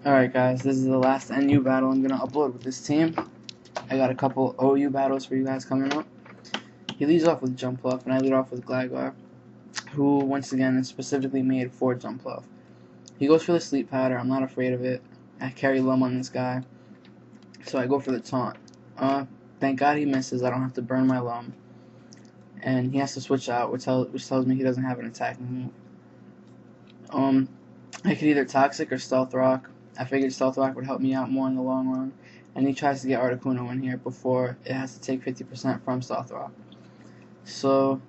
Alright guys, this is the last NU battle I'm going to upload with this team. I got a couple OU battles for you guys coming up. He leads off with Jump Bluff, and I lead off with Glaggar, who once again is specifically made for Jump Bluff. He goes for the Sleep Powder. I'm not afraid of it. I carry Lum on this guy, so I go for the Taunt. Thank God he misses. I don't have to burn my Lum. And he has to switch out, which tells me he doesn't have an attacking move. I could either Toxic or Stealth Rock. I figured Stealth Rock would help me out more in the long run. And he tries to get Articuno in here before it has to take 50% from Stealth Rock. So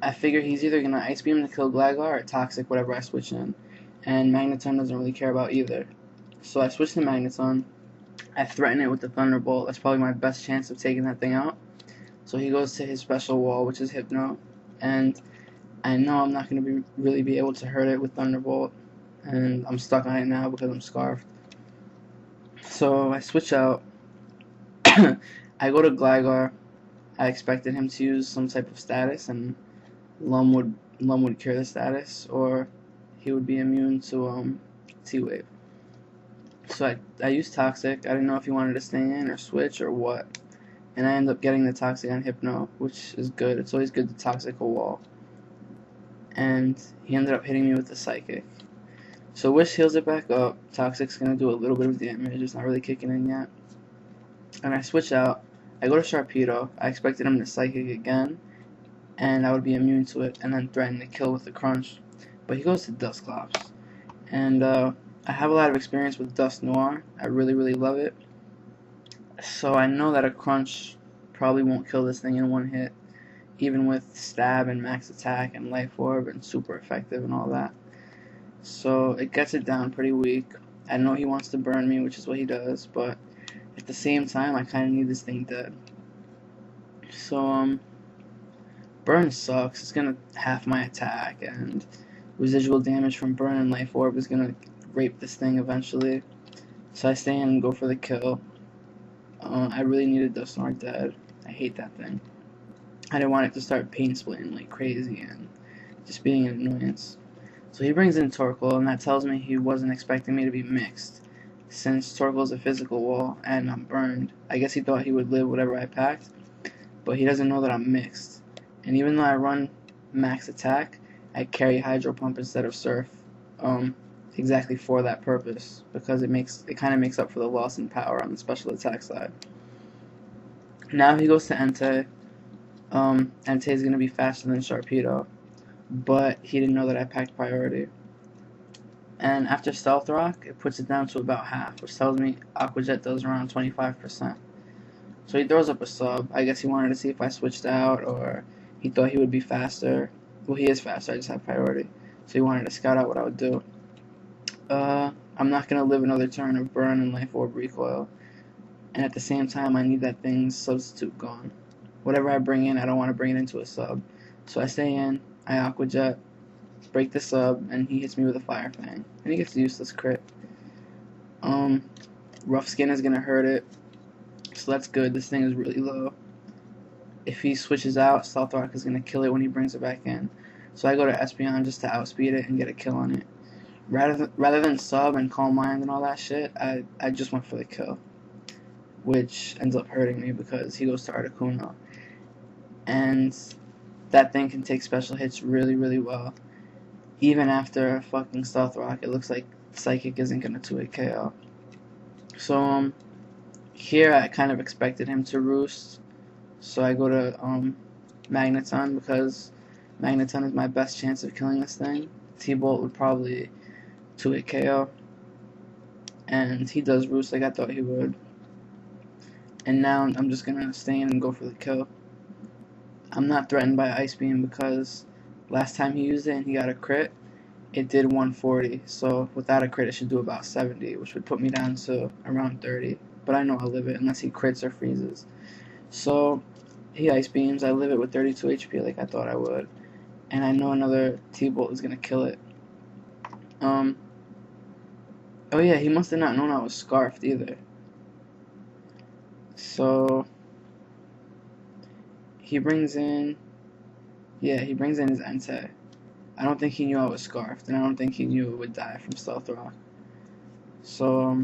I figure he's either going to Ice Beam to kill Glaggar or Toxic, whatever I switch in. And Magneton doesn't really care about either. So I switch to Magneton. I threaten it with the Thunderbolt. That's probably my best chance of taking that thing out. So he goes to his special wall, which is Hypno. And I know I'm not going to really be able to hurt it with Thunderbolt. And I'm stuck on it now because I'm scarfed. So I switch out. I go to Glaggar. I expected him to use some type of status, and Lum would cure the status, or he would be immune to T-Wave. So I used Toxic. I didn't know if he wanted to stay in or switch or what. And I end up getting the Toxic on Hypno, which is good. It's always good to Toxic a wall. And he ended up hitting me with the Psychic. So Wish heals it back up. Toxic's going to do a little bit of damage. It's not really kicking in yet. And I switch out. I go to Sharpedo. I expected him to Psychic again, and I would be immune to it, and then threaten to kill with the Crunch. But he goes to Dusclops. And I have a lot of experience with Dust Noir. I really love it. So I know that a Crunch probably won't kill this thing in one hit, even with Stab and Max Attack and Life Orb and super effective and all that. So it gets it down pretty weak. I know he wants to burn me, which is what he does, but at the same time, I kind of need this thing dead. So, burn sucks. It's going to half my attack, and residual damage from burn and Life Orb is going to rape this thing eventually. So I stay in and go for the kill. I really needed Dust Noir dead. I hate that thing. I didn't want it to start pain splitting like crazy and just being an annoyance. So he brings in Torkoal, and that tells me he wasn't expecting me to be mixed. Since Torkoal's a physical wall and I'm burned, I guess he thought he would live whatever I packed, but he doesn't know that I'm mixed. And even though I run max attack, I carry Hydro Pump instead of Surf, exactly for that purpose, because it kind of makes up for the loss in power on the special attack side. Now he goes to Entei. Entei is going to be faster than Sharpedo, but he didn't know that I packed priority. And after Stealth Rock, it puts it down to about half, which tells me Aqua Jet does around 25%. So he throws up a sub. I guess he wanted to see if I switched out, or he thought he would be faster. Well, he is faster, I just have priority. So he wanted to scout out what I would do. I'm not going to live another turn of Burn and Life Orb recoil. And at the same time, I need that thing's substitute gone. Whatever I bring in, I don't want to bring it into a sub. So I stay in, I Aqua Jet, break the sub, and he hits me with a Fire Fang. And he gets a useless crit. Rough Skin is going to hurt it. So that's good. This thing is really low. If he switches out, Stealth Rock is going to kill it when he brings it back in. So I go to Espeon just to outspeed it and get a kill on it. Rather than sub and Calm Mind and all that shit, I just went for the kill. Which ends up hurting me because he goes to Articuno. And that thing can take special hits really well. Even after a fucking Stealth Rock, it looks like Psychic isn't going to 2-hit KO. So, here I kind of expected him to roost. So I go to Magneton, because Magneton is my best chance of killing this thing. T-Bolt would probably 2-hit KO. And he does roost like I thought he would. And now I'm just going to stay in and go for the kill. I'm not threatened by Ice Beam because last time he used it and he got a crit, it did 140. So without a crit, it should do about 70, which would put me down to around 30. But I know I'll live it unless he crits or freezes. So he Ice Beams. I live it with 32 HP like I thought I would. And I know another T-Bolt is going to kill it. Oh yeah, he must have not known I was scarfed either. So he brings in his Entei. I don't think he knew I was scarfed, and I don't think he knew it would die from Stealth Rock. So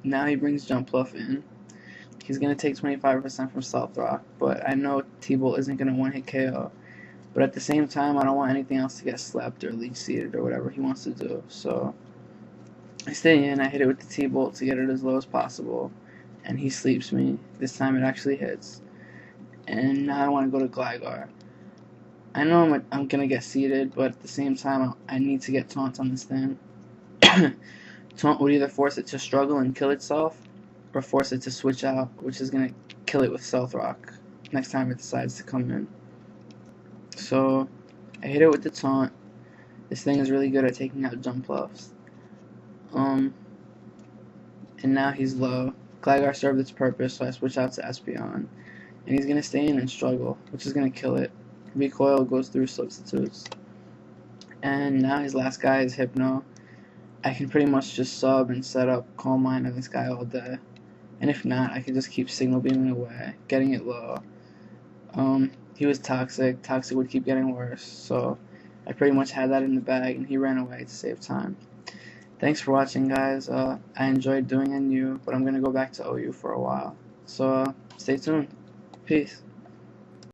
now he brings Jump Bluff in. He's going to take 25% from Stealth Rock, but I know T-Bolt isn't going to one-hit KO. But at the same time, I don't want anything else to get slept or leech seeded or whatever he wants to do. So I stay in, I hit it with the T-Bolt to get it as low as possible, and he sleeps me. This time it actually hits. And now I want to go to Gligar. I know I'm going to get seeded, but at the same time, I need to get Taunt on this thing. Taunt would either force it to struggle and kill itself, or force it to switch out, which is going to kill it with Stealth Rock next time it decides to come in. So I hit it with the Taunt. This thing is really good at taking out Jump Bluffs. And now he's low. Gligar served its purpose, so I switch out to Espeon. And he's going to stay in and struggle, which is going to kill it. Recoil goes through substitutes. And now his last guy is Hypno. I can pretty much just sub and set up Calm Mind on this guy all day. And if not, I can just keep Signal Beaming away, getting it low. He was Toxic. Toxic would keep getting worse, so I pretty much had that in the bag, and he ran away to save time. Thanks for watching, guys. I enjoyed doing NU, but I'm going to go back to OU for a while. So stay tuned. Peace.